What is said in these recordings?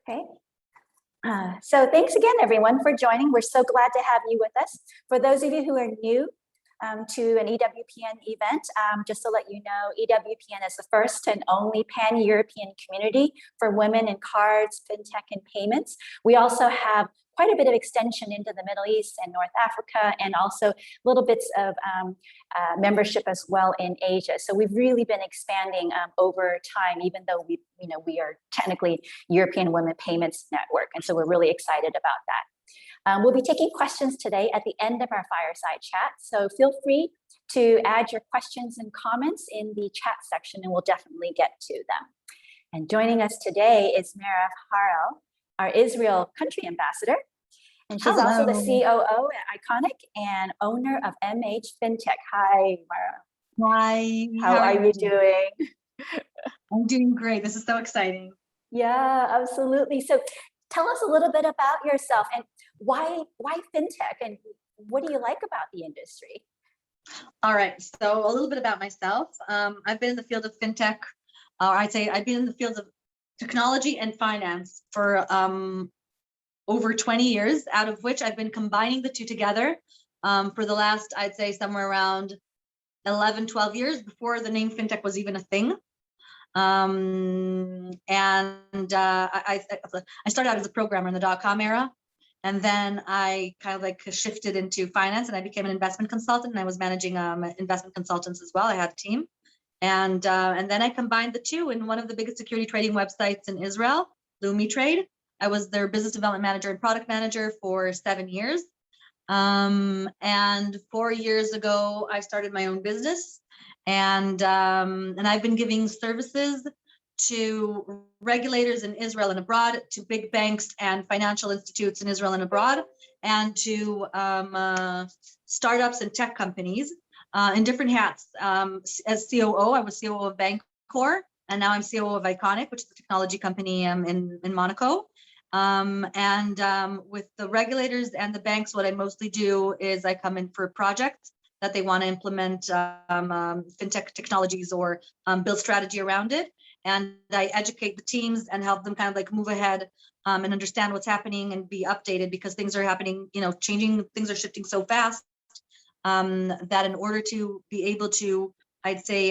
Okay. So thanks again, everyone, for joining. We're so glad to have you with us. For those of you who are new to an EWPN event, just to let you know, EWPN is the first and only pan-European community for women in cards, fintech, and payments. We also have quite a bit of extension into the Middle East and North Africa, and also little bits of membership as well in Asia. So we've really been expanding over time, even though we are technically European Women Payments Network, and so we're really excited about that. We'll be taking questions today at the end of our fireside chat, so feel free to add your questions and comments in the chat section, and we'll definitely get to them. And joining us today is Meirav, our Israel country ambassador, and she's also the COO at Iconic and owner of MH FinTech. Hi, Meirav. Hi. How are you doing? I'm doing great. This is so exciting. Yeah, absolutely. So tell us a little bit about yourself and why FinTech, and what do you like about the industry? All right. So a little bit about myself. I've been in the field of FinTech, or I'd say I've been in the field of technology and finance for over 20 years, out of which I've been combining the two together for the last, I'd say, somewhere around 11, 12 years before the name FinTech was even a thing. I started out as a programmer in the .com era, and then I kind of like shifted into finance, and I became an investment consultant, and I was managing investment consultants as well. I had a team. And then I combined the two in one of the biggest security trading websites in Israel, LumiTrade. I was their business development manager and product manager for 7 years. And 4 years ago, I started my own business, and I've been giving services to regulators in Israel and abroad, to big banks and financial institutes in Israel and abroad, and to startups and tech companies. In different hats. As COO, I was COO of Bancor, and now I'm COO of Iconic, which is a technology company in Monaco. With the regulators and the banks, what I mostly do is I come in for projects that they want to implement FinTech technologies or build strategy around it. And I educate the teams and help them kind of like move ahead and understand what's happening and be updated, because things are happening, changing, things are shifting so fast. That in order to be able to, I'd say,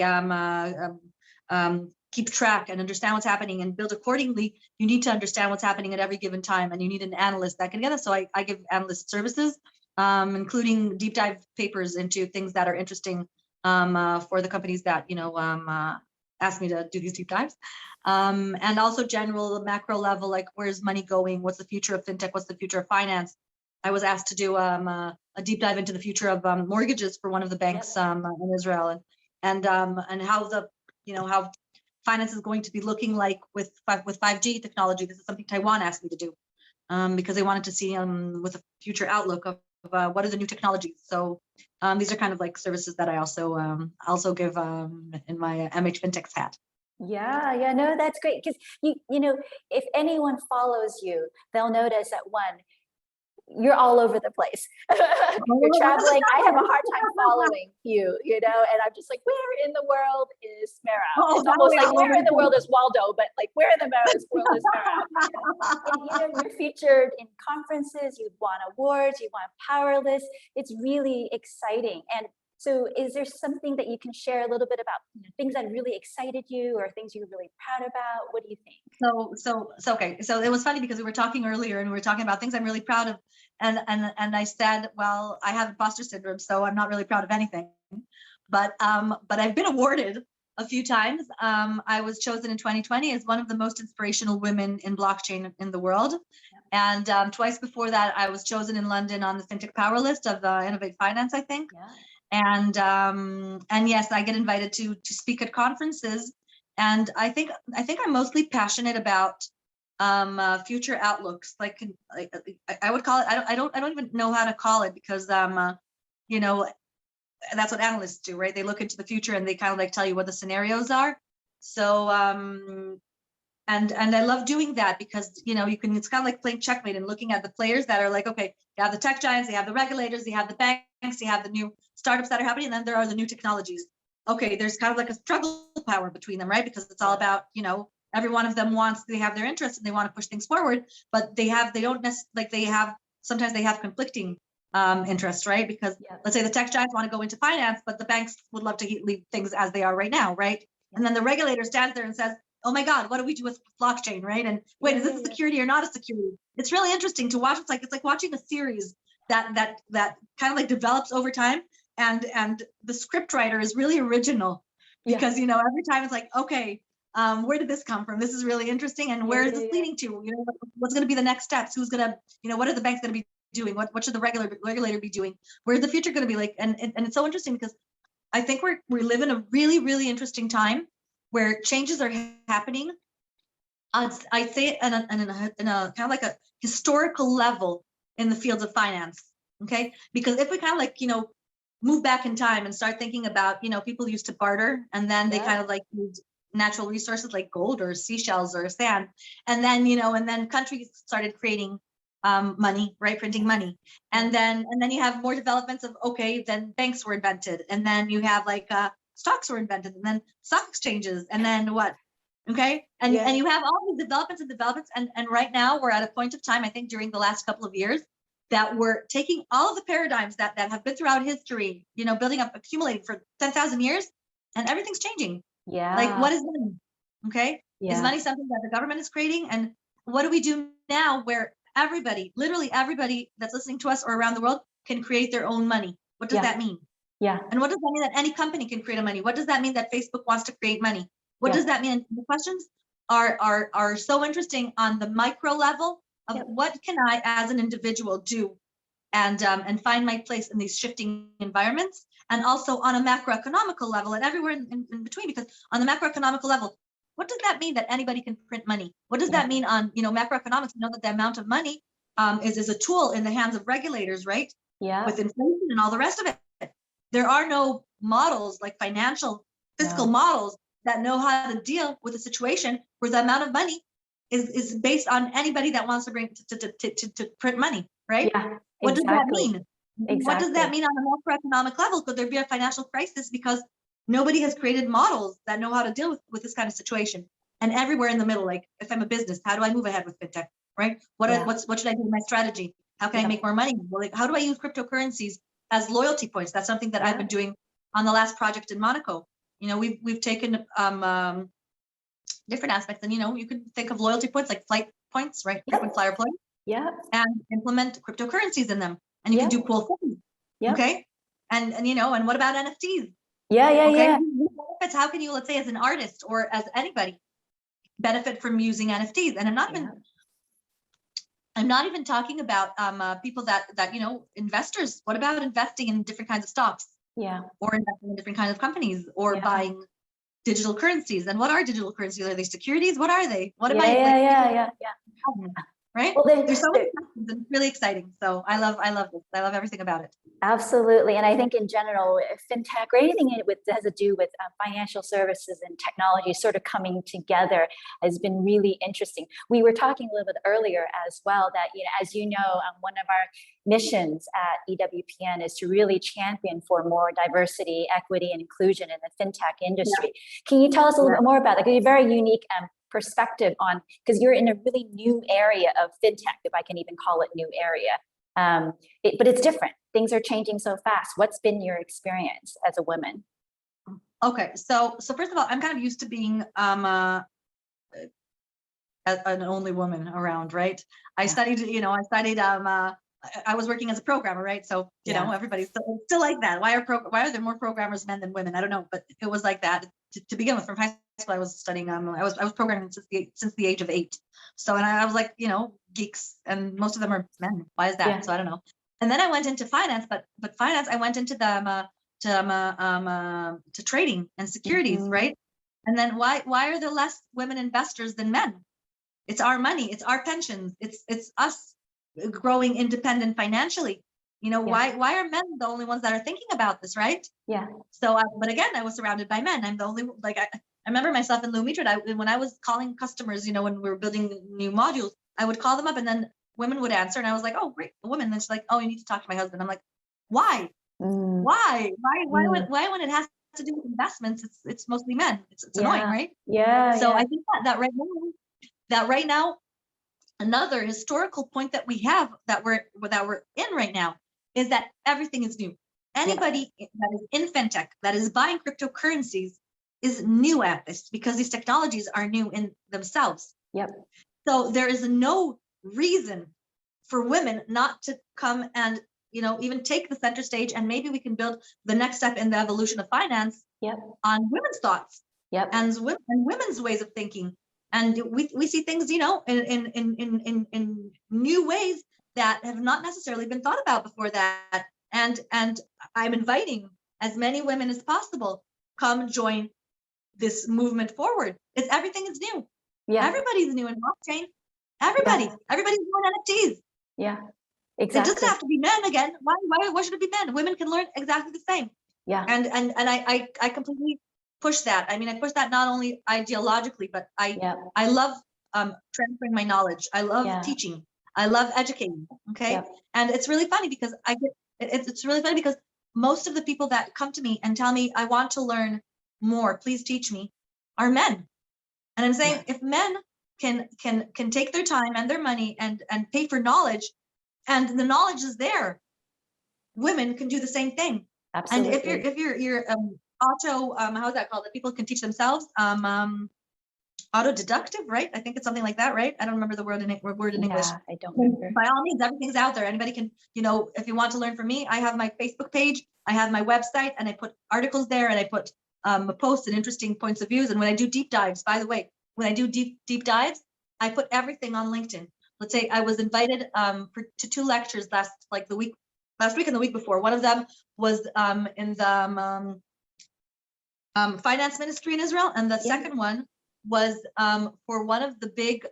keep track and understand what's happening and build accordingly, you need to understand what's happening at every given time, and you need an analyst that can get us. So I give analyst services, including deep dive papers into things that are interesting for the companies that ask me to do these deep dives, and also general macro level, like where's money going, what's the future of FinTech, what's the future of finance. I was asked to do a deep dive into the future of mortgages for one of the banks in Israel, and how how finance is going to be looking like with 5G technology. This is something Taiwan asked me to do because they wanted to see with a future outlook of what are the new technologies. So these are kind of like services that I also give in my MH FinTech's hat. Yeah, no, that's great, because if anyone follows you, they'll notice that you're all over the place. You're traveling. I have a hard time following you, and I'm just like, where in the world is Meirav? It's almost like, where in the world is Waldo? But like, where in the world is Meirav? And you're featured in conferences, you've won awards, you won Powerless. It's really exciting. And so is there something that you can share a little bit about things that really excited you, or things you're really proud about? What do you think? Okay. So it was funny because we were talking earlier and we were talking about things I'm really proud of. And I said, well, I have imposter syndrome, so I'm not really proud of anything. But I've been awarded a few times. I was chosen in 2020 as one of the most inspirational women in blockchain in the world. And twice before that, I was chosen in London on the FinTech Power List of Innovate Finance, I think. Yeah. And yes, I get invited to speak at conferences, and I think I'm mostly passionate about future outlooks. Like I would call it. I don't even know how to call it, because that's what analysts do, right? They look into the future and they kind of like tell you what the scenarios are. So and I love doing that because it's kind of like playing checkmate and looking at the players that are like, okay, you have the tech giants, you have the regulators, you have the banks, you have the new startups that are happening, and then there are the new technologies. Okay, there's kind of like a struggle power between them, right? Because it's all about every one of them they have their interests and they want to push things forward, but sometimes they have conflicting interests, right? Because let's say the tech giants want to go into finance, but the banks would love to leave things as they are right now, right? And then the regulator stands there and says, oh my God, what do we do with blockchain, right? And wait, is this a security or not a security? It's really interesting to watch. It's like watching a series that kind of like develops over time, and the script writer is really original because every time it's like, okay, where did this come from? This is really interesting, and where is this leading to? What's going to be the next steps? Who's going to, what are the banks going to be doing? What should the regulator be doing? Where's the future going to be like? And it's so interesting because I think we live in a really, really interesting time where changes are happening. I'd say in a kind of like a historical level in the fields of finance. Okay, because if we kind of like move back in time and start thinking about people used to barter, and then they kind of like used natural resources like gold or seashells or sand, and then countries started creating money, right? Printing money. And then you have more developments of, okay, then banks were invented. And then you have like stocks were invented, and then stock exchanges, and then what? Okay. And you have all these developments. And right now we're at a point of time, I think during the last couple of years, that we're taking all of the paradigms that have been throughout history, building up, accumulating for 10,000 years, and everything's changing. Yeah. Like, what is money? Okay. Is money something that the government is creating? And what do we do now where everybody, literally everybody that's listening to us or around the world can create their own money? What does that mean? Yeah. And what does that mean that any company can create a money? What does that mean that Facebook wants to create money? What does that mean? And the questions are so interesting on the micro level of what can I as an individual do and find my place in these shifting environments, and also on a macroeconomical level and everywhere in between. Because on the macroeconomical level, what does that mean that anybody can print money? What does that mean on macroeconomics? You know that the amount of money is a tool in the hands of regulators, right? Yeah. With inflation and all the rest of it. There are no models like fiscal models that know how to deal with a situation where the amount of money is based on anybody that wants to bring to print money, right? Yeah, what does that mean? Exactly. What does that mean on a macroeconomic level? Could there be a financial crisis because nobody has created models that know how to deal with this kind of situation? And everywhere in the middle, like if I'm a business, how do I move ahead with FinTech, right? What should I do with my strategy? How can I make more money? Like, how do I use cryptocurrencies as loyalty points? That's something that I've been doing on the last project in Monaco. We've taken different aspects, and you could think of loyalty points like flight points, right? Frequent flyer points. Yeah. And implement cryptocurrencies in them, and you can do cool things. Yeah. Okay. And what about NFTs? Yeah. Benefits. How can you, let's say, as an artist or as anybody, benefit from using NFTs? And I'm not even talking about people that investors. What about investing in different kinds of stocks? Yeah. Or investing in different kinds of companies, or buying digital currencies. And what are digital currencies? Are they securities? What are they? What am I? Right? Well, there's so many questions, and it's really exciting. So I love this. I love everything about it. Absolutely. And I think in general, FinTech or anything that has to do with financial services and technology sort of coming together has been really interesting. We were talking a little bit earlier as well that, as you know, one of our missions at EWPN is to really champion for more diversity, equity, and inclusion in the FinTech industry. Can you tell us a little bit more about that? Because you're very unique perspective on, because you're in a really new area of FinTech, if I can even call it new area. But it's different. Things are changing so fast. What's been your experience as a woman? Okay, so first of all, I'm kind of used to being an only woman around, right? I studied, I was working as a programmer, right? So everybody's still like that. Why are there more programmers men than women? I don't know, but it was like that to begin with. From high school, I was studying. I was programming since the age of 8. So, and I was like, geeks, and most of them are men. Why is that? Yeah. So I don't know. And then I went into finance, but finance, I went into the to trading and securities, right? And then why are there less women investors than men? It's our money, it's our pensions, it's us growing independent financially. Why are men the only ones that are thinking about this, right? Yeah. So, but again, I was surrounded by men. I'm the only, I remember myself in Lumitrid, when I was calling customers, when we were building new modules, I would call them up, and then women would answer, and I was like, oh, great, a woman. And she's like, oh, you need to talk to my husband. I'm like, why? Why when it has to do with investments, it's mostly men. It's Yeah. annoying, right? Yeah. So yeah. I think that right now, another historical point that we have that we're in right now is that everything is new. Anybody that is in FinTech, that is buying cryptocurrencies, is new at this because these technologies are new in themselves. Yep. So there is no reason for women not to come and, even take the center stage, and maybe we can build the next step in the evolution of finance Yep. on women's thoughts Yep. and women's ways of thinking. And we see things, in new ways that have not necessarily been thought about before that. And I'm inviting as many women as possible, come join this movement forward. Everything is new. Yeah. Everybody's new in blockchain. Everybody's doing NFTs. Yeah. Exactly. It doesn't have to be men again. Why should it be men? Women can learn exactly the same. Yeah. And I completely push that. I mean, I push that not only ideologically, but I love transferring my knowledge. I love teaching. I love educating. Okay. Yep. And it's really funny because it's really funny because most of the people that come to me and tell me, I want to learn more, please teach me, are men. And I'm saying, if men can take their time and their money and pay for knowledge, and the knowledge is there, women can do the same thing. Absolutely. And if you're auto, how's that called? That people can teach themselves, autodeductive, right? I think it's something like that, right? I don't remember the word in English. I don't remember. By all means, everything's out there. Anybody can, if you want to learn from me, I have my Facebook page, I have my website, and I put articles there, and I put posts and interesting points of views. And when I do deep dives, by the way, when I do deep dives, I put everything on LinkedIn. Let's say I was invited to 2 lectures last week and the week before. One of them was in the finance ministry in Israel, and the second one was for one of the big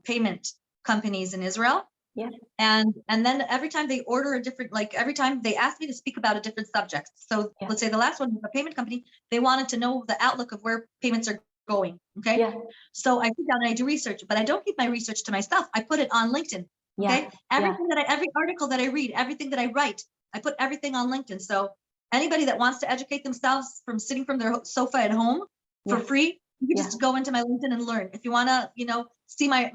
payment companies in Israel. Yeah. And then every time they order a different, every time they asked me to speak about a different subject. So let's say the last one was a payment company. They wanted to know the outlook of where payments are going. Okay. Yeah. So I sit down and I do research, but I don't keep my research to myself. I put it on LinkedIn. Okay. Everything every article that I read, everything that I write, I put everything on LinkedIn. So anybody that wants to educate themselves from sitting from their sofa at home for free, you can just go into my LinkedIn and learn. If you want to, see my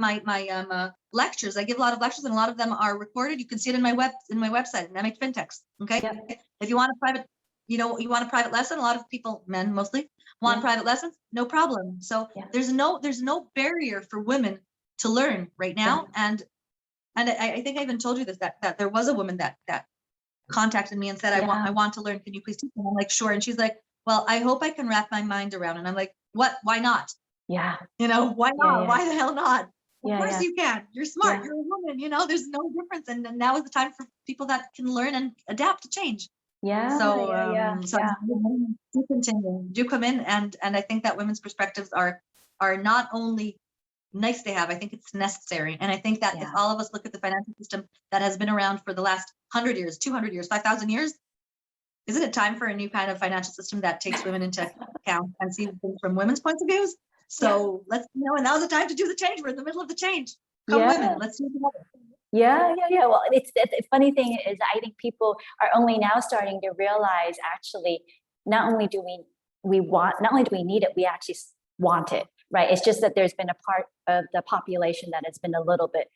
lectures, I give a lot of lectures, and a lot of them are recorded. You can see it in my website, and I make FinTechs. Okay. If you want a private, you want a private lesson, a lot of people, men mostly, want private lessons, no problem. So there's no barrier for women to learn right now. And I think I even told you this, that there was a woman that contacted me and said, I want to learn. Can you please teach me? I'm like, sure. And she's like, well, I hope I can wrap my mind around. And I'm like, what? Why not? Yeah. Why not? Why the hell not? Of course you can. You're smart. You're a woman. There's no difference. And now is the time for people that can learn and adapt to change. Yeah. So do continue. Do come in, and I think that women's perspectives are not only nice to have, I think it's necessary. And I think that if all of us look at the financial system that has been around for the last 100 years, 200 years, 5,000 years, isn't it time for a new kind of financial system that takes women into account and sees things from women's points of views? So let's, and now's the time to do the change. We're in the middle of the change. Come women, let's do it together. Yeah. Well, it's the funny thing is, I think people are only now starting to realize, actually, not only do we need it, we actually want it, right? It's just that there's been a part of the population that has been a little bit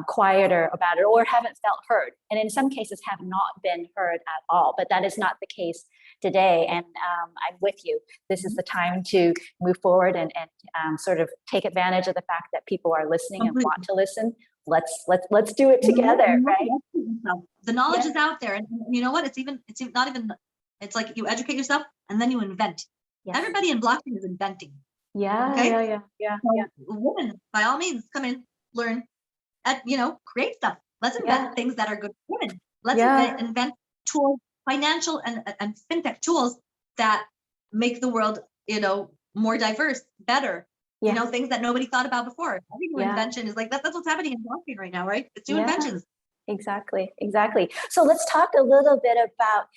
quieter about it, or haven't felt heard, and in some cases have not been heard at all. But that is not the case today, and I'm with you. This is the time to move forward and sort of take advantage of the fact that people are listening and want to listen. Let's do it together, right? The knowledge is out there, and you know what? It's not even. It's like you educate yourself and then you invent. Everybody in blockchain is inventing. Yeah. Women, by all means, come in, learn, create stuff. Let's invent things that are good for women. Let's invent tools, financial and FinTech tools that make the world, more diverse, better. Things that nobody thought about before. Every new invention is that's what's happening in blockchain right now, right? It's new inventions. Exactly. So let's talk a little bit about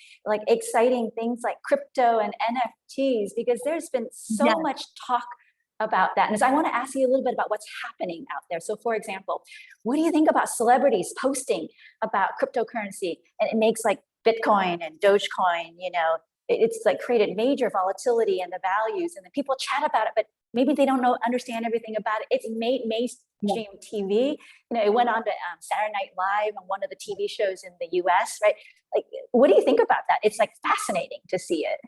exciting things like crypto and NFTs, because there's been so much talk about that. And so I want to ask you a little bit about what's happening out there. So for example, what do you think about celebrities posting about cryptocurrency? And it makes Bitcoin and Dogecoin, it's like created major volatility in the values, and then people chat about it, but maybe they don't understand everything about it. It's made mainstream TV. It went on to Saturday Night Live on one of the TV shows in the US, right? Like, what do you think about that? It's like fascinating to see it.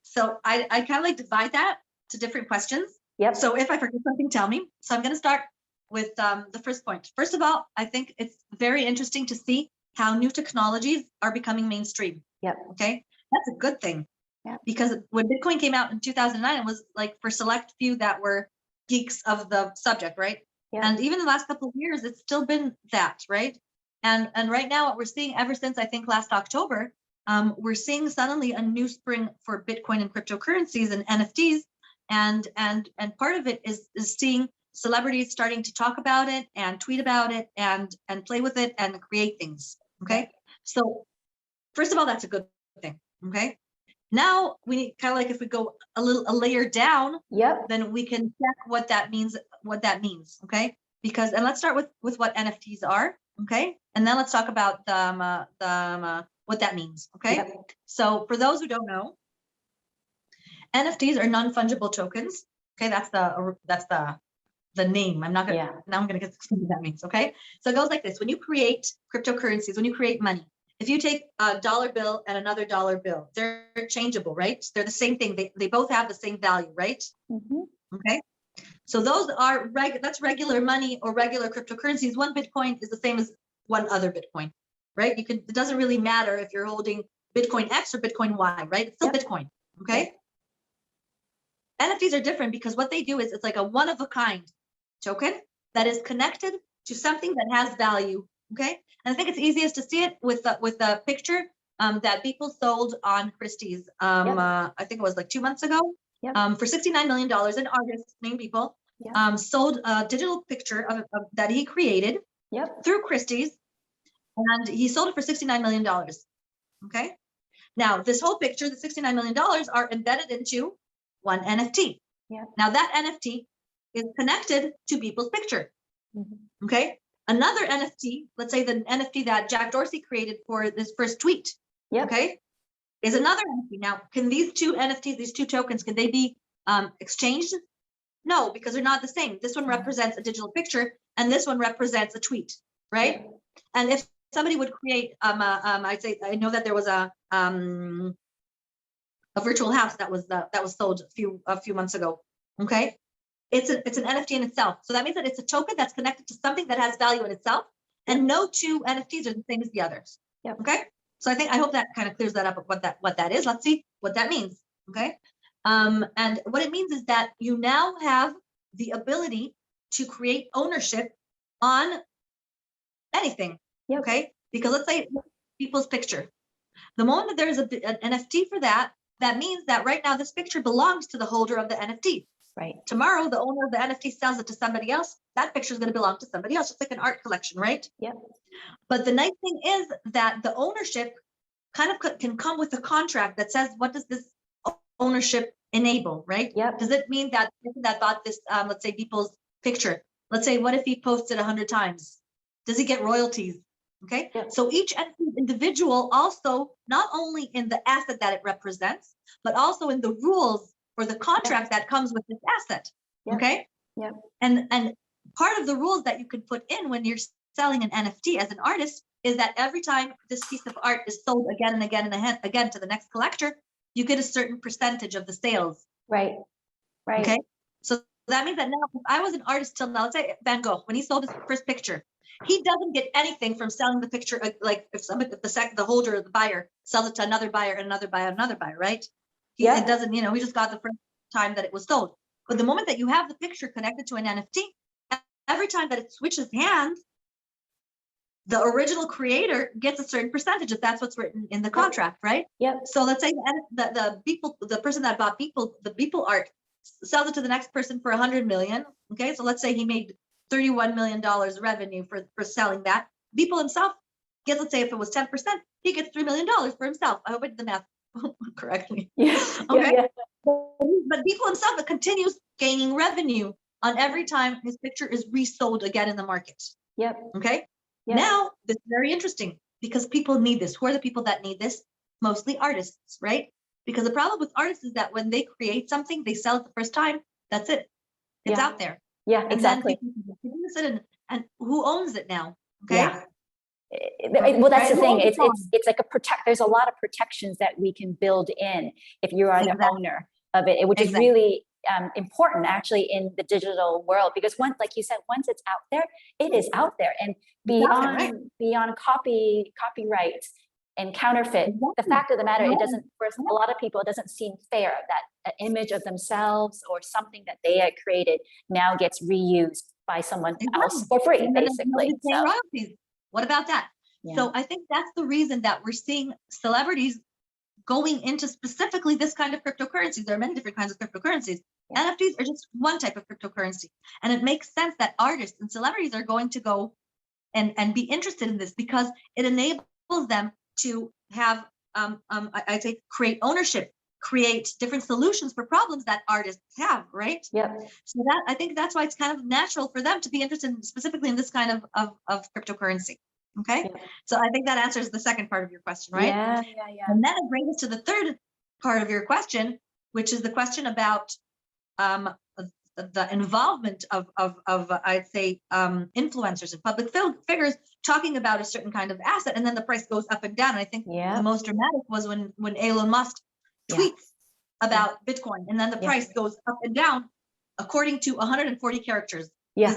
So I kind of like divide that to different questions. Yep. So if I forget something, tell me. So I'm going to start with the first point. First of all, I think it's very interesting to see how new technologies are becoming mainstream. Yep. Okay. That's a good thing. Yeah. Because when Bitcoin came out in 2009, it was like for select few that were geeks of the subject, right? Yeah. And even the last couple of years, it's still been that, right? And right now, what we're seeing ever since I think last October, we're seeing suddenly a new spring for Bitcoin and cryptocurrencies and NFTs, and part of it is seeing celebrities starting to talk about it and tweet about it and play with it and create things. Okay, so first of all, that's a good thing. Okay, now we need kind of like if we go a layer down, then we can check what that means. Okay, because and let's start with what NFTs are. Okay, and then let's talk about what that means. Okay, so for those who don't know, NFTs are non-fungible tokens. Okay, that's the name. I'm not gonna now I'm gonna get what that means. Okay, so it goes like this: when you create cryptocurrencies, when you create money, if you take a dollar bill and another dollar bill, they're changeable, right? They're the same thing. They both have the same value, right? Mm-hmm. Okay, so those are that's regular money or regular cryptocurrencies. One Bitcoin is the same as one other Bitcoin, right? It doesn't really matter if you're holding Bitcoin X or Bitcoin Y, right? It's still Bitcoin. Okay. NFTs are different because what they do is it's like a one of a kind token that is connected to something that has value. Okay, and I think it's easiest to see it with the picture that people sold on Christie's. I think it was like 2 months ago. For $69 million. An artist named People sold a digital picture of that he created through Christie's, and he sold it for $69 million. Okay, now this whole picture, the $69 million, are embedded into one NFT. Now that NFT is connected to People's picture. Mm-hmm. Okay. Another NFT, let's say the NFT that Jack Dorsey created for this first tweet. Okay. Is another NFT. Now, can these two NFTs, these two tokens, can they be exchanged? No, because they're not the same. This one represents a digital picture, and this one represents a tweet, right? And if somebody would create, I'd say I know that there was a virtual house that was sold a few months ago. Okay, it's an NFT in itself. So that means that it's a token that's connected to something that has value in itself, and no two NFTs are the same as the others. Okay. So I hope that kind of clears that up, what that is. Let's see what that means. Okay. And what it means is that you now have the ability to create ownership on anything. Okay. Because let's say People's picture. The moment that there's an NFT for that, that means that right now this picture belongs to the holder of the NFT. Right. Tomorrow, the owner of the NFT sells it to somebody else. That picture is going to belong to somebody else. It's like an art collection, right? But the nice thing is that the ownership kind of can come with a contract that says, what does this ownership enable, right? Does it mean that the person that bought this, let's say People's picture, let's say, what if he posted 100 times? Does he get royalties? Okay. So each individual also, not only in the asset that it represents, but also in the rules or the contract that comes with this asset. Okay. And part of the rules that you can put in when you're selling an NFT as an artist is that every time this piece of art is sold again and again and again to the next collector, you get a certain percentage of the sales. Right. Okay. So that means that now, if I was an artist till now, let's say Van Gogh, when he sold his first picture, he doesn't get anything from selling the picture. Like if the holder or the buyer sells it to another buyer and another buyer, right? It doesn't, he just got the first time that it was sold. But the moment that you have the picture connected to an NFT, every time that it switches hands, the original creator gets a certain percentage if that's what's written in the contract, right? So let's say the person that bought the People art sells it to the next person for 100 million. Okay, so let's say he made $31 million revenue for selling that. People himself gets, let's say if it was 10%, he gets $3 million for himself. I hope I did the math correctly. Okay. But People himself, it continues gaining revenue on every time his picture is resold again in the market. Okay. Now, this is very interesting because people need this. Who are the people that need this? mostly artists, right? Because the problem with artists is that when they create something, they sell it the first time, that's it. It's out there. Yeah, And exactly. then people can use it, and who owns it now? Okay. Yeah. Well, that's Right? the thing. It's like there's a lot of protections that we can build in if you are the owner of it, which is really important actually in the digital world, because once, like you said, once it's out there, it is out there. And beyond copyright and counterfeit, the fact of the matter, it doesn't, for a lot of people, it doesn't seem fair that an image of themselves or something that they had created now gets reused by someone else for free, basically. So, royalties. What about that? So I think that's the reason that we're seeing celebrities going into specifically this kind of cryptocurrencies. There are many different kinds of cryptocurrencies. NFTs are just one type of cryptocurrency. And it makes sense that artists and celebrities are going to go and be interested in this, because it enables them to have, I'd say, create ownership, create different solutions for problems that artists have, right? Yep. So that, I think that's why it's kind of natural for them to be interested specifically in this kind of cryptocurrency. Okay. Yeah. So I think that answers the second part of your question, right? Yeah. And then it brings us to the third part of your question, which is the question about the involvement of I'd say influencers and public figures talking about a certain kind of asset, and then the price goes up and down. And I think the most dramatic was when Elon Musk tweets about Bitcoin, and then the price goes up and down according to 140 characters. Yeah,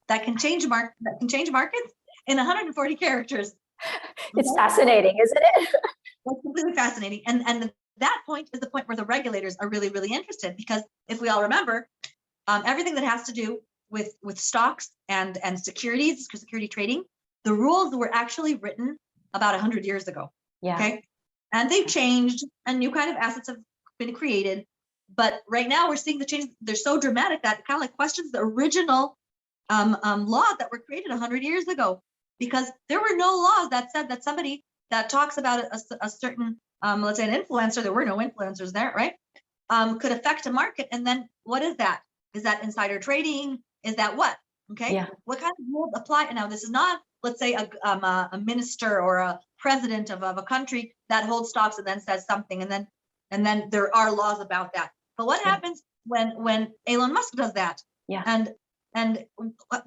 that can change markets in 140 characters. It's fascinating, isn't it? That's completely fascinating. And that point is the point where the regulators are really, really interested, because if we all remember, everything that has to do with stocks and securities, security trading, the rules were actually written about 100 years ago. Yeah. Okay. And they've changed, and new kind of assets have been created. But right now we're seeing the change. They're so dramatic that it kind of like questions the original laws that were created 100 years ago, because there were no laws that said that somebody that talks about a certain, let's say an influencer, there were no influencers there, right? Could affect a market. And then what is that? Is that insider trading? Is that what? Okay. Yeah. What kind of rules apply? Now, this is not, let's say, a minister or a president of a country that holds stocks and then says something, and then there are laws about that. But what happens when Elon Musk does that? Yeah. And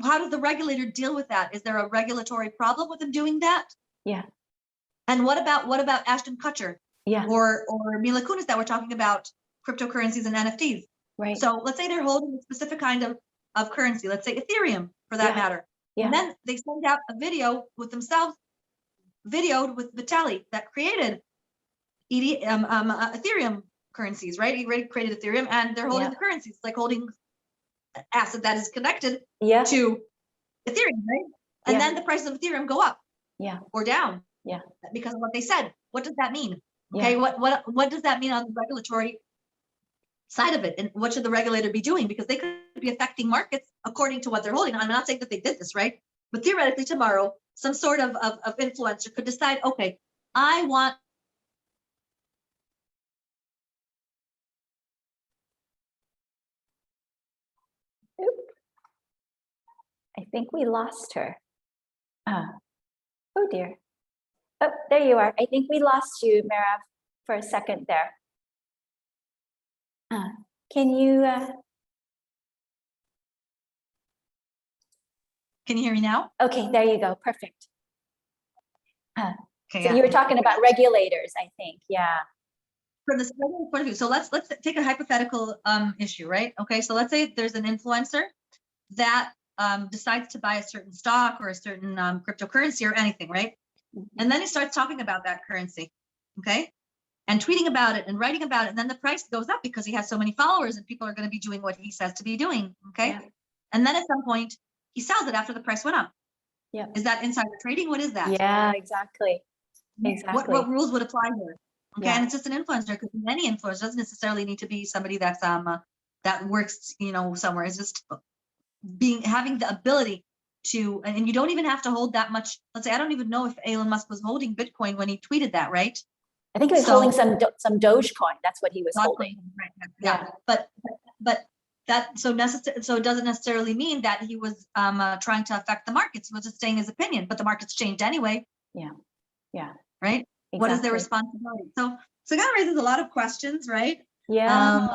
how does the regulator deal with that? Is there a regulatory problem with him doing that? Yeah. And what about Ashton Kutcher? Yeah. Or Mila Kunis that we're talking about cryptocurrencies and NFTs? Right. So let's say they're holding a specific kind of currency, let's say Ethereum for that matter. Yeah. And then they send out a video with themselves, videoed with Vitaly that created Ethereum currencies, right? He created Ethereum, and they're holding the currencies. It's like holding an asset that is connected to Ethereum, right? And then the prices of Ethereum go up, or down, because of what they said. What does that mean? Okay, what does that mean on the regulatory side of it, and what should the regulator be doing? Because they could be affecting markets according to what they're holding. I'm not saying that they did this, right? But theoretically, tomorrow, some sort of influencer could decide, okay, I want I think we lost her. Oh dear. Oh, there you are. I think we lost you, Meirav, for a second there. Can you hear me now? Okay, there you go. Perfect. Okay, so you were talking about regulators, I think. Yeah. From this point of view, so let's take a hypothetical issue, right? Okay, so let's say there's an influencer that decides to buy a certain stock or a certain cryptocurrency or anything, right? And then he starts talking about that currency, okay? And tweeting about it and writing about it. And then the price goes up because he has so many followers and people are going to be doing what he says to be doing, okay? Yeah. And then at some point, he sells it after the price went up. Yeah. Is that insider trading? What is that? Yeah, exactly. Exactly. What rules would apply here? Okay, and it's just an influencer. Because any influencer doesn't necessarily need to be somebody that's that works, somewhere. It's just having the ability to, and you don't even have to hold that much. Let's say, I don't even know if Elon Musk was holding Bitcoin when he tweeted that, right? I think he was holding some Dogecoin. That's what he was holding. Right. Yeah. But that so it doesn't necessarily mean that he was trying to affect the markets. He was just saying his opinion, but the markets changed anyway. Yeah. Yeah. Right. What is their Exactly. responsibility? So it kind of raises a lot of questions, right? Yeah.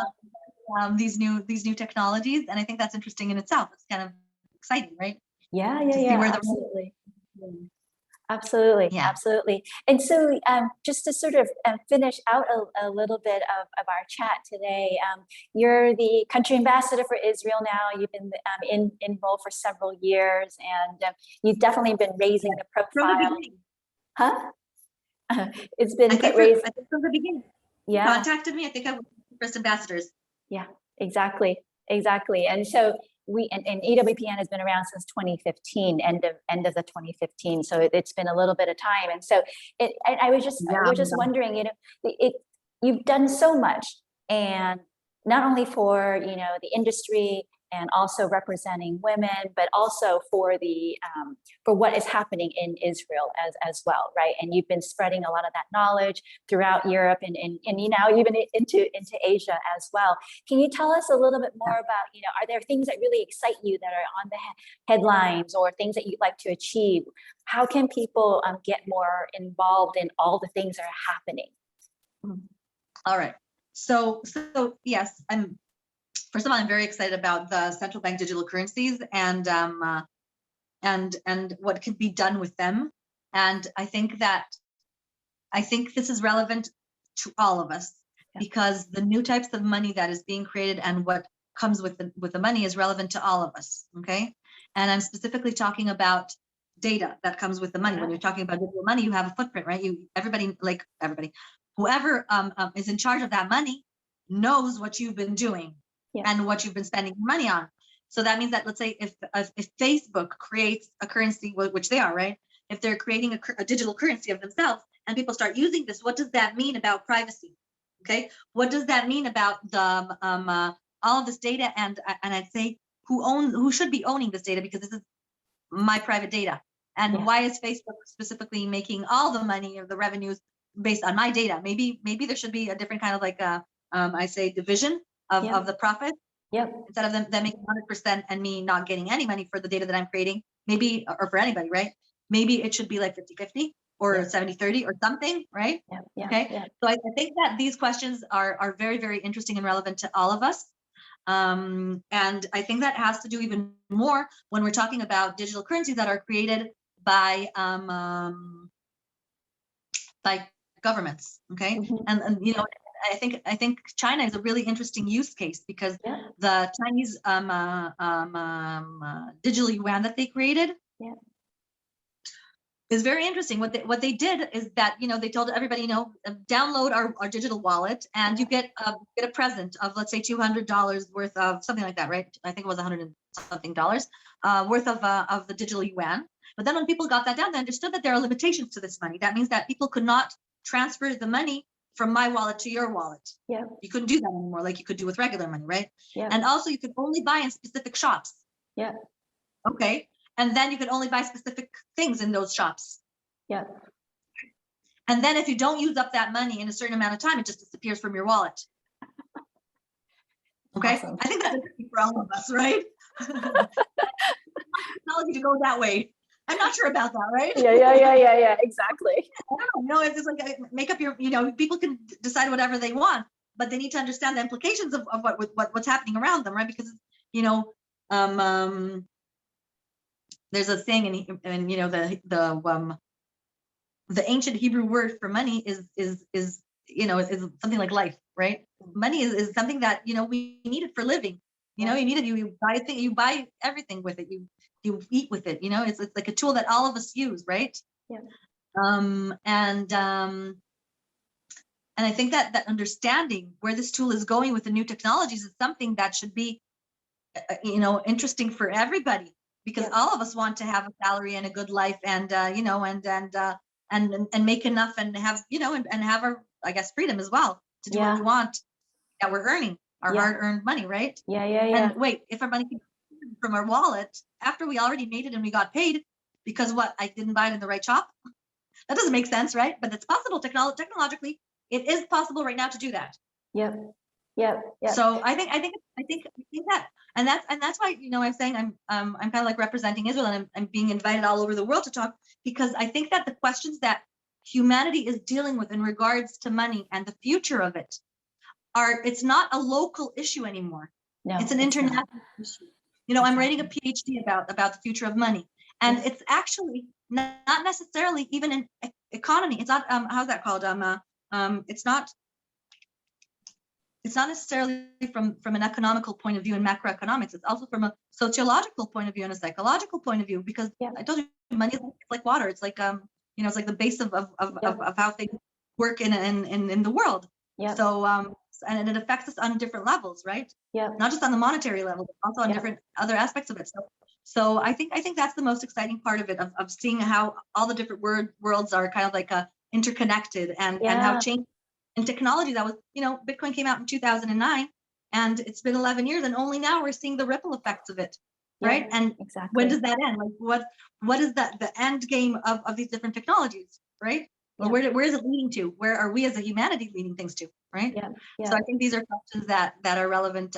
These new technologies, and I think that's interesting in itself. It's kind of exciting, right? Yeah, To see where the absolutely. Absolutely, Yeah. absolutely. And so just to sort of finish out a little bit of our chat today, you're the country ambassador for Israel now. You've been in role for several years, and you've definitely been raising the From the profile. beginning. Huh? It's been I think raised. from the beginning. Yeah. You contacted me. I think I was the first ambassadors. Yeah, exactly. And so and EWPN has been around since 2015, end of the 2015. So it's been a little bit of time. And so I was just wondering, you've done so much, and not only for the industry and also representing women, but also for for what is happening in Israel as well, right? And you've been spreading a lot of that knowledge throughout Europe and even into Asia as well. Can you tell us a little bit more about, are there things that really excite you that are on the headlines, or things that you'd like to achieve? How can people get more involved in all the things that are happening? All right. So yes, first of all, I'm very excited about the central bank digital currencies and what can be done with them. And I think this is relevant to all of us, because the new types of money that is being created and what comes with the money is relevant to all of us. Okay. And I'm specifically talking about data that comes with the money. When you're talking about digital money, you have a footprint, right? Everybody, whoever is in charge of that money knows what you've been doing and what you've been spending money on. So that means that, let's say if Facebook creates a currency, which they are, right? If they're creating a digital currency of themselves and people start using this, what does that mean about privacy? Okay. What does that mean about the all of this data? And I'd say who should be owning this data, because this is my private data. And why is Facebook specifically making all the money or the revenues based on my data? Maybe there should be a different kind of I say division of the profit. Instead of them making 100% and me not getting any money for the data that I'm creating, maybe, or for anybody, right? Maybe it should be like 50-50 or 70-30 or something, right? Okay. So I think that these questions are very, very interesting and relevant to all of us. And I think that has to do even more when we're talking about digital currencies that are created by governments. Okay. And I think China is a really interesting use case, because the Chinese digital yuan that they created is very interesting. What they did is that they told everybody, download our digital wallet and you get a present of, let's say, $200 worth of something like that, right? I think it was $100 and something worth of the digital yuan. But then when people got that down, they understood that there are limitations to this money. That means that people could not transfer the money from my wallet to your wallet. You couldn't do that anymore, like you could do with regular money, right? And also you could only buy in specific shops. Okay. And then you could only buy specific things in those shops. And then if you don't use up that money in a certain amount of time, it just disappears from your wallet. Okay. Awesome. I think that's interesting for all of us, right? Technology to go that way. I'm not sure about that, right? Yeah, exactly. I don't know. It's just like make up your, people can decide whatever they want, but they need to understand the implications of what's happening around them, right? Because, there's a saying in the ancient Hebrew word for money is something like life, right? Money is something that, we need it for living. You need it. You buy a thing, you buy everything with it. You eat with it. It's like a tool that all of us use, right? And I think that understanding where this tool is going with the new technologies is something that should be, interesting for everybody, because all of us want to have a salary and a good life, and and make enough and have, and have our, I guess, freedom as well to do what we want that we're earning, our hard-earned money, right? And wait, if our money came from our wallet after we already made it and we got paid, because I didn't buy it in the right shop, that doesn't make sense, right? But it's possible technologically. It is possible right now to do that. So I think that, and that's why, I'm saying I'm kind of like representing Israel, and I'm being invited all over the world to talk, because I think that the questions that humanity is dealing with in regards to money and the future of it it's not a local issue anymore. No, it's an it's not. international issue. You know, I'm writing a PhD about the future of money, and Yes. it's actually not necessarily even an economy. It's not how's that called? It's not necessarily from an economical point of view and macroeconomics. It's also from a sociological point of view and a psychological point of view, because I told you money is like water. It's like you know, it's like the base of how things work in the world. So and it affects us on different levels, right? Not just on the monetary level, but also on different other aspects of it. So I think that's the most exciting part of it, of seeing how all the different worlds are kind of like interconnected, and how change in technology that was, you know, Bitcoin came out in 2009, and it's been 11 years, and only now we're seeing the ripple effects of it, right? And when does that end? Like what is the end game of these different technologies, right? Or where is it leading to? Where are we as a humanity leading things to, right? So I think these are questions that are relevant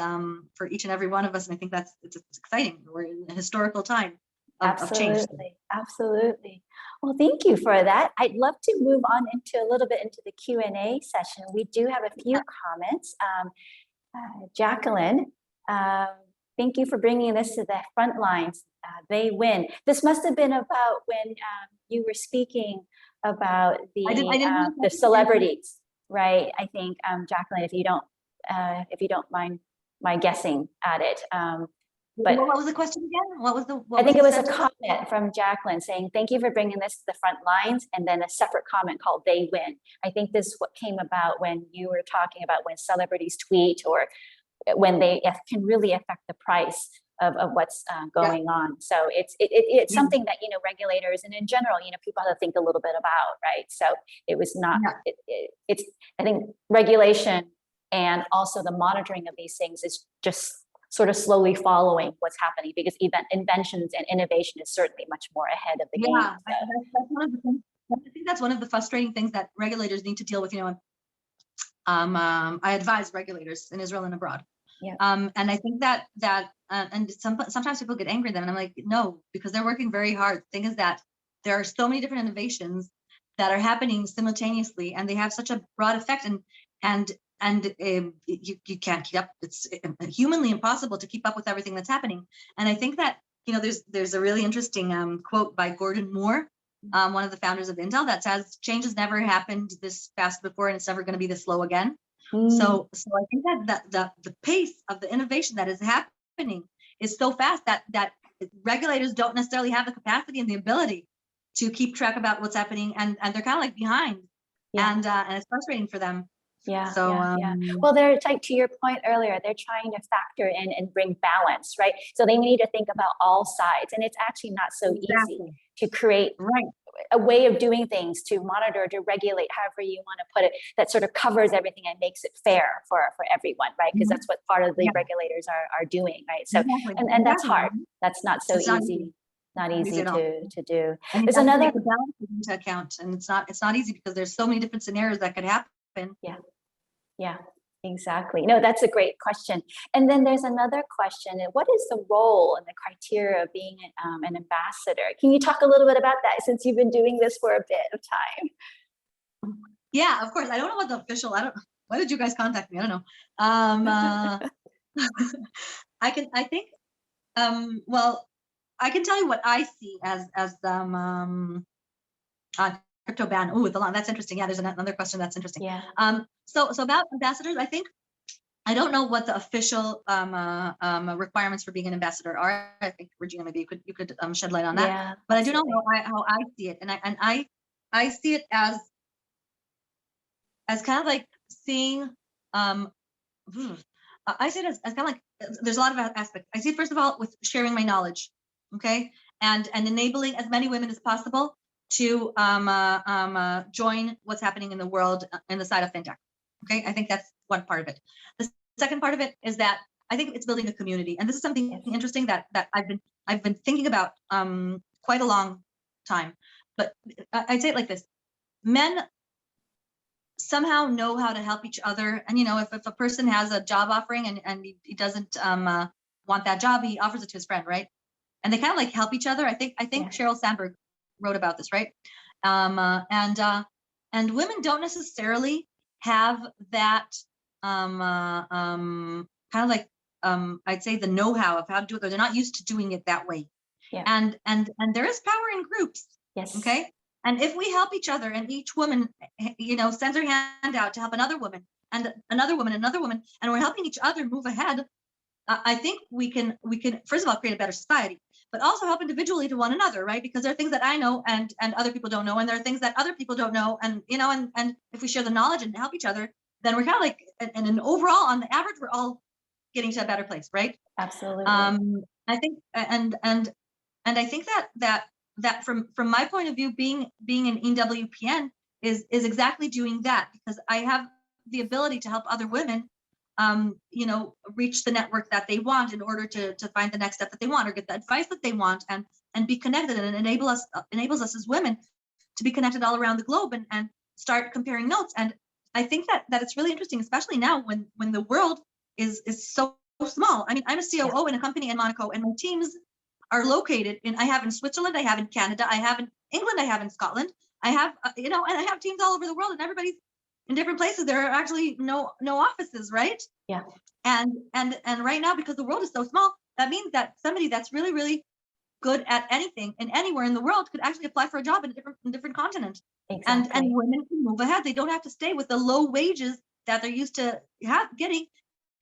for each and every one of us, and I think it's exciting. We're in a historical time of change. Absolutely. Well, thank you for that. I'd love to move on into a little bit into the Q&A session. We do have a few comments. Jacqueline, thank you for bringing this to the front lines. They win. This must have been about when you were speaking about the celebrities, right? I think, Jacqueline, if you don't mind my guessing at it. But what was the question again? I think it was a comment from Jacqueline saying, thank you for bringing this to the front lines, and then a separate comment called "they win." I think this what came about when you were talking about when celebrities tweet, or when they can really affect the price of what's going on. So it's something that, you know, regulators and in general, you know, people have to think a little bit about, right? So it was not, it's, I think regulation and also the monitoring of these things is just sort of slowly following what's happening, because inventions and innovation is certainly much more ahead of the game. So. That's one of the things. I think that's one of the frustrating things that regulators need to deal with. You know, I advise regulators in Israel and abroad. And I think that and sometimes people get angry at them, and I'm like, no, because they're working very hard. The thing is that there are so many different innovations that are happening simultaneously, and they have such a broad effect, and you can't keep up. It's humanly impossible to keep up with everything that's happening. And I think that, you know, there's a really interesting quote by Gordon Moore, one of the founders of Intel, that says change has never happened this fast before, and it's never going to be this slow again. So I think that the pace of the innovation that is happening is so fast that regulators don't necessarily have the capacity and the ability to keep track about what's happening, and they're kind of like behind, and it's frustrating for them. Well, they're like, to your point earlier, they're trying to factor in and bring balance, right? So they need to think about all sides, and it's actually not so easy to create a way of doing things, to monitor, to regulate, however you want to put it, that sort of covers everything and makes it fair for everyone, right? Because that's what part of the regulators are doing, right? So and that's hard. That's not so easy. Not easy to do. And there's another balance into account, and it's not easy because there's so many different scenarios that could happen. Yeah, exactly. No, that's a great question. And then there's another question. What is the role and the criteria of being an ambassador? Can you talk a little bit about that, since you've been doing this for a bit of time? Yeah, of course. I don't know what the official, why did you guys contact me? I don't know. Well, I can tell you what I see as crypto ban. Oh, that's interesting. Yeah, there's another question that's interesting. So about ambassadors, I don't know what the official requirements for being an ambassador are. I think Regina, maybe you could shed light on that. But I do know how I see it, and I see it as kind of like seeing. I see it as kind of like, there's a lot of aspects. I see it, first of all, with sharing my knowledge, okay, and enabling as many women as possible to join what's happening in the world in the side of FinTech. Okay, I think that's one part of it. The second part of it is that I think it's building a community, and this is something interesting that I've been thinking about quite a long time. But I'd say it like this: men somehow know how to help each other, and if a person has a job offering and he doesn't want that job, he offers it to his friend, right? And they kind of like help each other. I think Sheryl Sandberg wrote about this, right? And and women don't necessarily have that kind of like I'd say the know-how of how to do it, or they're not used to doing it that way. Yeah. And there is power in groups. Yes. Okay. And if we help each other, and each woman, sends her hand out to help another woman, and another woman, and we're helping each other move ahead, I think we can first of all create a better society, but also help individually to one another, right? Because there are things that I know and other people don't know, and there are things that other people don't know, and and if we share the knowledge and help each other, then we're kind of like, and overall, on the average, we're all getting to a better place, right? Absolutely. I think, and I think that from my point of view, being an EWPN is exactly doing that, because I have the ability to help other women reach the network that they want in order to find the next step that they want, or get the advice that they want, and be connected, and enables us as women to be connected all around the globe, and start comparing notes. And I think that it's really interesting, especially now when the world is so small. I mean, I'm a COO in a company in Monaco, and my teams are located I have in Switzerland, I have in Canada, I have in England, I have in Scotland, I have, and I have teams all over the world, and everybody's in different places. There are actually no offices, right? Yeah. And right now, because the world is so small, that means that somebody that's really, really good at anything and anywhere in the world could actually apply for a job in a different continent. Exactly. And women can move ahead. They don't have to stay with the low wages that they're used to getting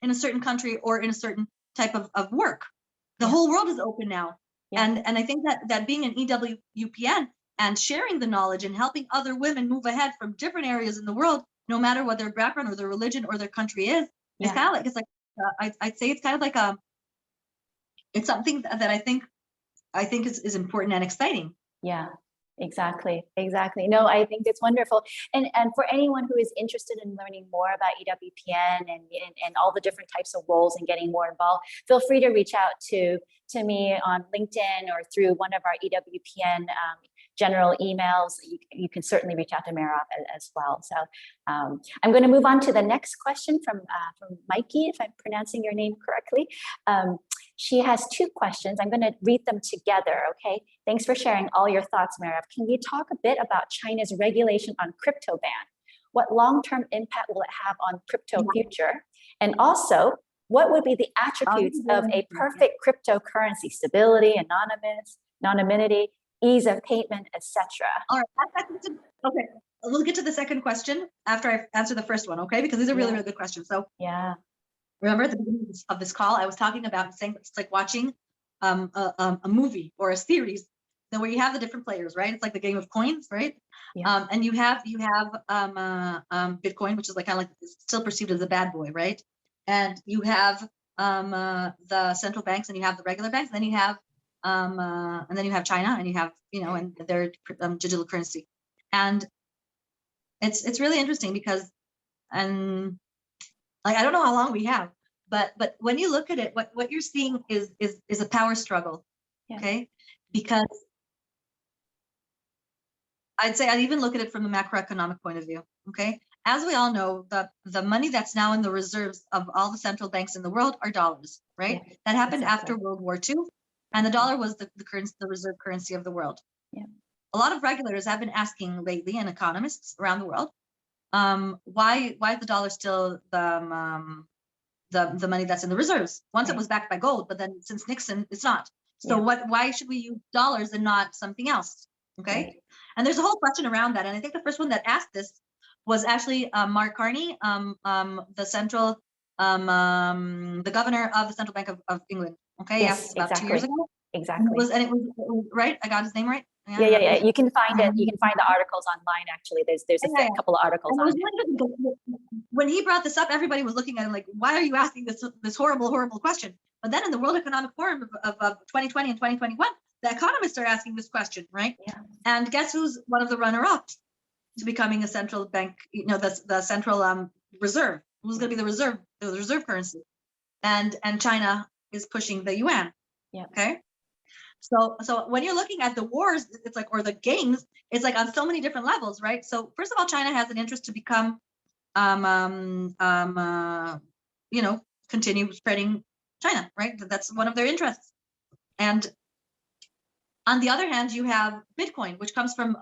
in a certain country or in a certain type of work. The whole world is open now. Yeah. And I think that being an EWPN and sharing the knowledge and helping other women move ahead from different areas in the world, no matter what their background or their religion or their country is, it's kind of like, I'd say it's kind of like it's something that I think is important and exciting. Yeah, exactly. No, I think it's wonderful. And for anyone who is interested in learning more about EWPN and all the different types of roles and getting more involved, feel free to reach out to me on LinkedIn or through one of our EWPN general emails. You can certainly reach out to Meirav as well. So I'm going to move on to the next question from Mikey, if I'm pronouncing your name correctly. She has two questions. I'm going to read them together, okay? Thanks for sharing all your thoughts, Meirav. Can you talk a bit about China's regulation on crypto ban? What long-term impact will it have on crypto future? And also, what would be the attributes of a perfect cryptocurrency? Stability, anonymity, ease of payment, etc. All right. Okay. We'll get to the second question after I answer the first one, okay? Because these are really, really good questions. So remember at the beginning of this call, I was talking about saying it's like watching a movie or a series, where you have the different players, right? It's like the game of coins, right? Yeah. And you have Bitcoin, which is like kind of like still perceived as a bad boy, right? And you have the central banks, and you have the regular banks, and then you have China, and you have and their digital currency. And it's really interesting because like, I don't know how long we have, but when you look at it, what you're seeing is a power struggle. Okay, because I'd say I'd even look at it from the macroeconomic point of view. Okay, as we all know, the money that's now in the reserves of all the central banks in the world are dollars, right? Yeah, that happened after World War II, and the dollar was the reserve currency of the world. Yeah, a lot of regulators have been asking lately, and economists around the world, why is the dollar still the money that's in the reserves? Once it was backed by gold, but then since Nixon, it's not. So why should we use dollars and not something else? Okay. And there's a whole question around that. And I think the first one that asked this was actually Mark Carney, the governor of the Central Bank of England. Okay. Yes, about 2 years ago. Exactly. And it was right. I got his name right. Yeah. You can find it. You can find the articles online. Actually, there's a couple of articles on it. When he brought this up, everybody was looking at him like, "Why are you asking this horrible question?" But then in the World Economic Forum of 2020 and 2021, the economists are asking this question, right? Yeah. And guess who's one of the runner-ups to becoming a central bank? The central reserve. Who's going to be the reserve currency? And China is pushing the yuan. Yeah. Okay. So when you're looking at the wars, it's like, or the games, it's like on so many different levels, right? So first of all, China has an interest to become, continue spreading China, right? That's one of their interests. And on the other hand, you have Bitcoin, which comes from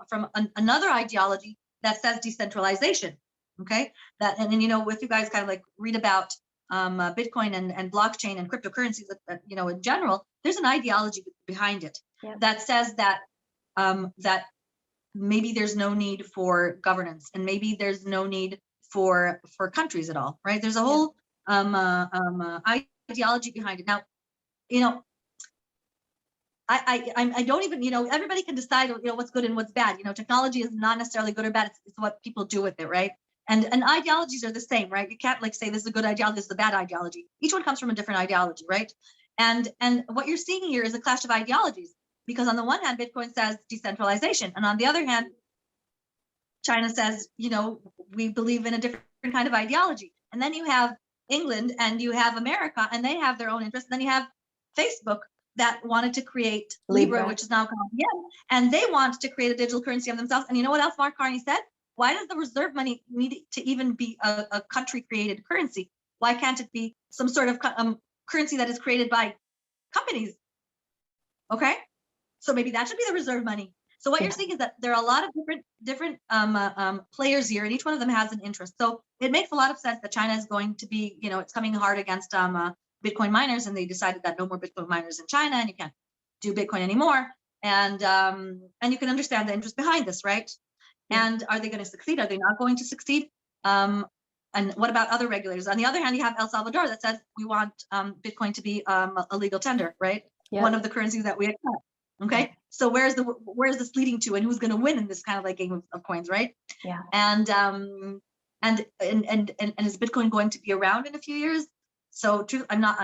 another ideology that says decentralization. Okay, and then, you know, if you guys kind of like read about Bitcoin and blockchain and cryptocurrencies, you know, in general, there's an ideology behind it that says that that maybe there's no need for governance, and maybe there's no need for countries at all, right? There's a whole ideology behind it. Now, you know, I don't even, you know, everybody can decide, you know, what's good and what's bad. You know, technology is not necessarily good or bad. It's what people do with it, right? And ideologies are the same, right? You can't like say this is a good ideology, this is a bad ideology. Each one comes from a different ideology, right? And what you're seeing here is a clash of ideologies, because on the one hand, Bitcoin says decentralization, and on the other hand, China says, you know, we believe in a different kind of ideology. And then you have England and you have America, and they have their own interests. And then you have Facebook that wanted to create Libra, which is now called yen, and they want to create a digital currency of themselves. And you know what else Mark Carney said? Why does the reserve money need to even be a country created currency? Why can't it be some sort of currency that is created by companies? Okay, so maybe that should be the reserve money. So what you're seeing is that there are a lot of different players here, and each one of them has an interest. So it makes a lot of sense that China is going to be, you know, it's coming hard against Bitcoin miners, and they decided that no more Bitcoin miners in China, and you can't do Bitcoin anymore. And you can understand the interest behind this, right? And are they going to succeed? Are they not going to succeed? And what about other regulators? On the other hand, you have El Salvador that says we want Bitcoin to be a legal tender, right? One of the currencies that we accept. Okay, so where's this leading to, and who's going to win in this kind of like game of coins, right? Yeah. And is Bitcoin going to be around in a few years? So true, I'm not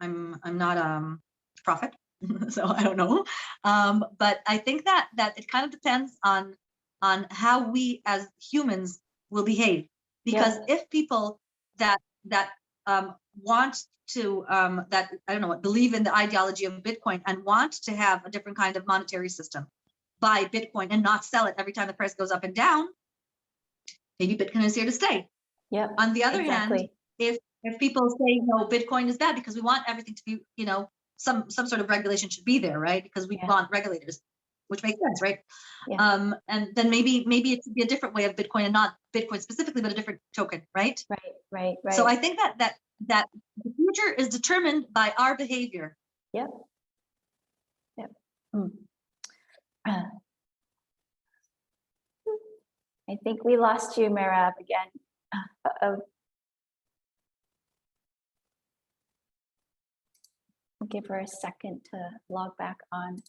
a prophet, so I don't know. But I think that it kind of depends on how we as humans will behave, because if people that want to that I don't know what believe in the ideology of Bitcoin and want to have a different kind of monetary system, buy Bitcoin and not sell it every time the price goes up and down, maybe Bitcoin is here to stay. Yeah. On the other hand, if people say no, Bitcoin is bad because we want everything to be, you know, some sort of regulation should be there, right? Because we want regulators, which makes sense, right? Yeah. And then maybe it should be a different way of Bitcoin, and not Bitcoin specifically, but a different token, right? Right. So I think that the future is determined by our behavior. Yep. I think we lost you, Meirav, again. I'll give her a second to log back on.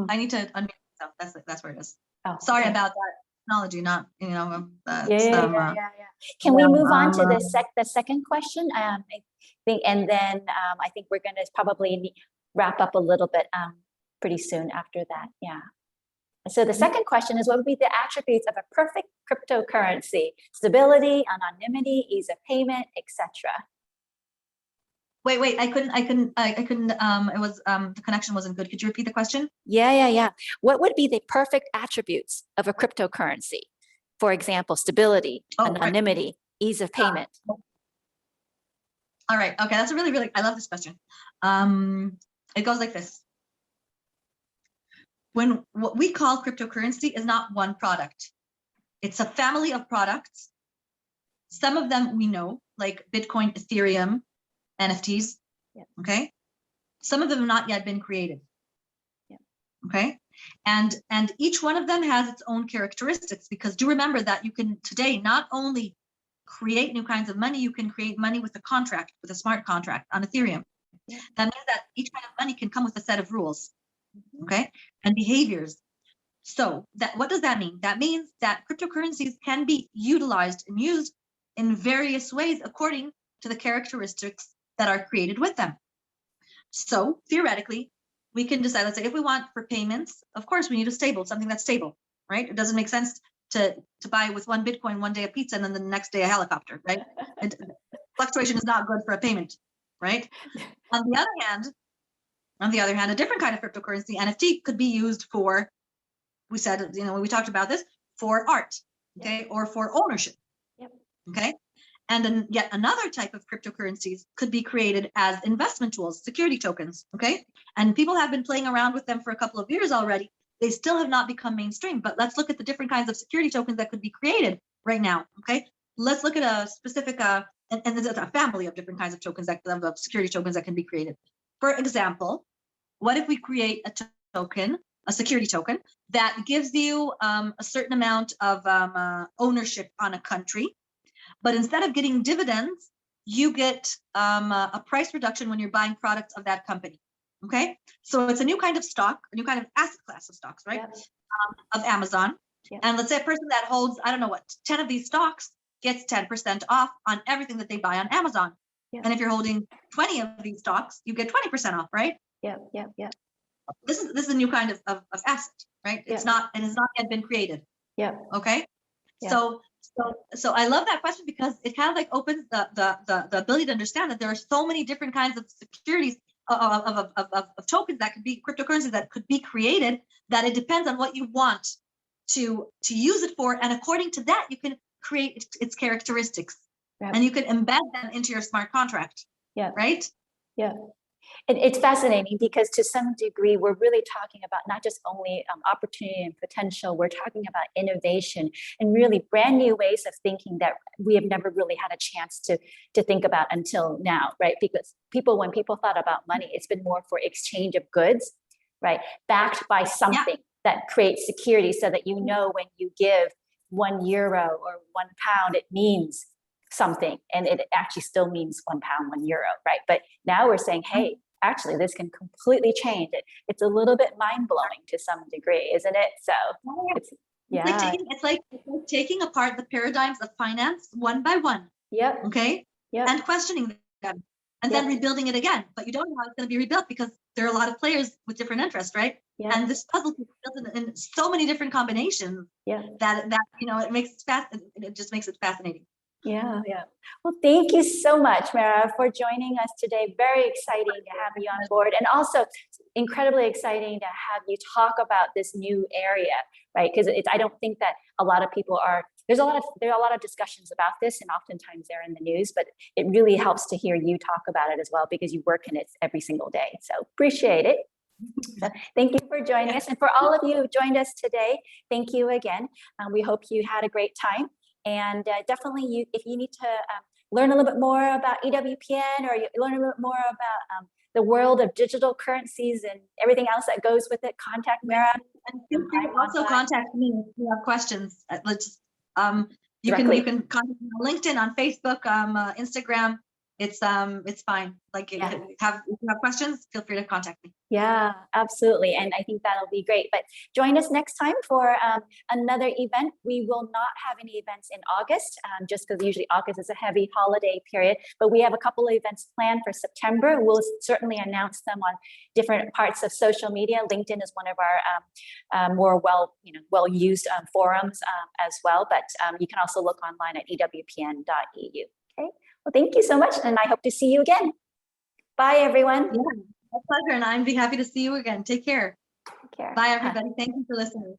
I need to unmute myself. That's where it is. Oh, sorry about that. Technology, not, you know. Yeah. Can we move on to the second question? I think, and then I think we're going to probably wrap up a little bit pretty soon after that. Yeah. So the second question is, what would be the attributes of a perfect cryptocurrency? Stability, anonymity, ease of payment, etc. Wait, I couldn't, it was, the connection wasn't good. Could you repeat the question? Yeah. What would be the perfect attributes of a cryptocurrency? For example, stability, anonymity, ease of payment. All right, okay, that's a really, I love this question. It goes like this. When what we call cryptocurrency is not one product, it's a family of products. Some of them we know, like Bitcoin, Ethereum, NFTs, okay? Some of them have not yet been created, okay? And each one of them has its own characteristics, because do remember that you can today not only create new kinds of money, you can create money with a contract, with a smart contract on Ethereum. That means that each kind of money can come with a set of rules, okay? And behaviors. So what does that mean? That means that cryptocurrencies can be utilized and used in various ways according to the characteristics that are created with them. So theoretically, we can decide, let's say if we want for payments, of course we need something that's stable, right? It doesn't make sense to buy with one Bitcoin one day a pizza and then the next day a helicopter, right? Fluctuation is not good for a payment, right? On the other hand, a different kind of cryptocurrency, NFT, could be used for, we said, you know, when we talked about this, for art, okay, or for ownership, okay? And then yet another type of cryptocurrencies could be created as investment tools, security tokens, okay? And people have been playing around with them for a couple of years already, they still have not become mainstream. But let's look at the different kinds of security tokens that could be created right now. Okay, let's look at a specific and there's a family of different kinds of tokens of security tokens that can be created. For example, what if we create a token, a security token that gives you a certain amount of ownership on a country, but instead of getting dividends, you get a price reduction when you're buying products of that company. Okay, so it's a new kind of stock, a new kind of asset class of stocks, right? Yep. Of Amazon. Yep. And let's say a person that holds, I don't know what, 10 of these stocks gets 10% off on everything that they buy on Amazon. Yep. And if you're holding 20 of these stocks, you get 20% off, right? Yep, yep, yep. This is a new kind of asset, right? It's not, and it's not yet been created. Yep. Okay. Yep. So I love that question because it kind of like opens the ability to understand that there are so many different kinds of securities of tokens that could be cryptocurrencies that could be created, that it depends on what you want to use it for, and according to that you can create its characteristics. Yep. And you can embed them into your smart contract. Yeah. Right. Yeah. It's fascinating because to some degree, we're really talking about not just only opportunity and potential, we're talking about innovation and really brand new ways of thinking that we have never really had a chance to think about until now, right? Because when people thought about money, it's been more for exchange of goods, right? Backed by something that creates security so that you know when you give €1 or £1, it means something, and it actually still means £1, €1, right? But now we're saying, hey, actually, this can completely change it. It's a little bit mind-blowing to some degree, isn't it? So it's like taking apart the paradigms of finance one by one. Yep. Okay. Yep. And questioning them, and then rebuilding it again. But you don't know how it's going to be rebuilt because there are a lot of players with different interests, right? Yep. And this puzzle is built in so many different combinations. That it makes it fast. It just makes it fascinating. Yeah. Well, thank you so much, Meirav, for joining us today. Very exciting to have you on board, and also incredibly exciting to have you talk about this new area, right? Because I don't think that a lot of people are. There are a lot of discussions about this, and oftentimes they're in the news. But it really helps to hear you talk about it as well because you work in it every single day. So appreciate it. So thank you for joining us, and for all of you who joined us today, thank you again. We hope you had a great time. And definitely, if you need to learn a little bit more about EWPN, or you learn a little bit more about the world of digital currencies and everything else that goes with it, contact Meirav. And you can also contact me if you have questions. You can contact me on LinkedIn, on Facebook, Instagram. It's fine. Like if you have questions, feel free to contact me. Yeah, absolutely. And I think that'll be great. But join us next time for another event. We will not have any events in August, just because usually August is a heavy holiday period. But we have a couple of events planned for September. We'll certainly announce them on different parts of social media. LinkedIn is one of our more well-used forums as well. But you can also look online at ewpn.eu. Okay. Well, thank you so much, and I hope to see you again. Bye, everyone. Yeah, my pleasure, and I'd be happy to see you again. Take care. Take care. Bye, everybody. Thank you for listening.